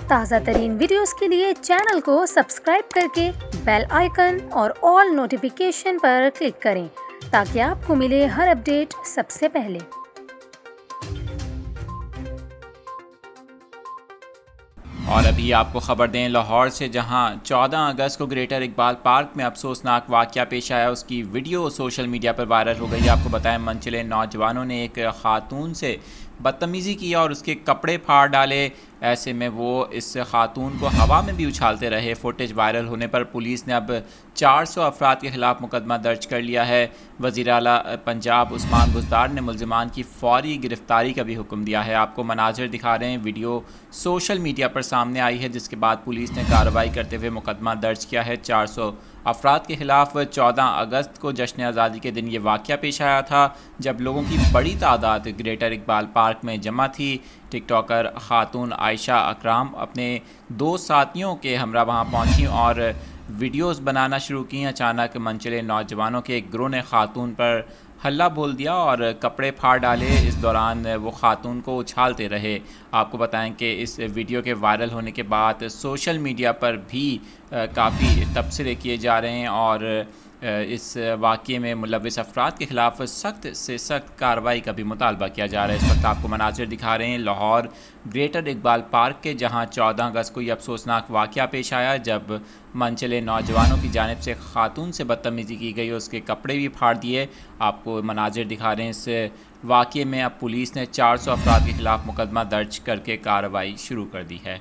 تازہ ترین ویڈیوز کے لیے چینل کو سبسکرائب کر کے بیل آئیکن اور آل نوٹیفیکیشن پر کلک کریں تاکہ آپ کو ملے ہر اپڈیٹ سب سے پہلے۔ اور ابھی آپ کو خبر دیں لاہور سے، جہاں 14 اگست کو گریٹر اقبال پارک میں افسوسناک واقعہ پیش آیا، اس کی ویڈیو سوشل میڈیا پر وائرل ہو گئی۔ آپ کو بتائیں منچلے نوجوانوں نے ایک خاتون سے بدتمیزی کی اور اس کے کپڑے پھاڑ ڈالے۔ ایسے میں وہ اس خاتون کو ہوا میں بھی اچھالتے رہے۔ فوٹیج وائرل ہونے پر پولیس نے اب 400 افراد کے خلاف مقدمہ درج کر لیا ہے۔ وزیر اعلیٰ پنجاب عثمان بزدار نے ملزمان کی فوری گرفتاری کا بھی حکم دیا ہے۔ آپ کو مناظر دکھا رہے ہیں، ویڈیو سوشل میڈیا پر سامنے آئی ہے، جس کے بعد پولیس نے کارروائی کرتے ہوئے مقدمہ درج کیا ہے۔ 400 افراد کے خلاف 14 اگست کو جشن آزادی کے دن یہ واقعہ پیش آیا تھا، جب لوگوں کی بڑی تعداد گریٹر اقبال پارک میں جمع تھی۔ ٹک ٹاکر خاتون عائشہ اکرام اپنے 2 ساتھیوں کے ہمراہ وہاں پہنچیں اور ویڈیوز بنانا شروع کیں۔ اچانک منچلے نوجوانوں کے ایک گروہ نے خاتون پر ہلہ بول دیا اور کپڑے پھاڑ ڈالے۔ اس دوران وہ خاتون کو اچھالتے رہے۔ آپ کو بتائیں کہ اس ویڈیو کے وائرل ہونے کے بعد سوشل میڈیا پر بھی کافی تبصرے کیے جا رہے ہیں اور اس واقعے میں ملوث افراد کے خلاف سخت سے سخت کارروائی کا بھی مطالبہ کیا جا رہا ہے۔ اس وقت آپ کو مناظر دکھا رہے ہیں لاہور گریٹر اقبال پارک کے، جہاں 14 اگست کو یہ افسوسناک واقعہ پیش آیا، جب منچلے نوجوانوں کی جانب سے خاتون سے بدتمیزی کی گئی، اس کے کپڑے بھی پھاڑ دیے۔ آپ کو مناظر دکھا رہے ہیں۔ اس واقعے میں اب پولیس نے 400 افراد کے خلاف مقدمہ درج کر کے کارروائی شروع کر دی ہے۔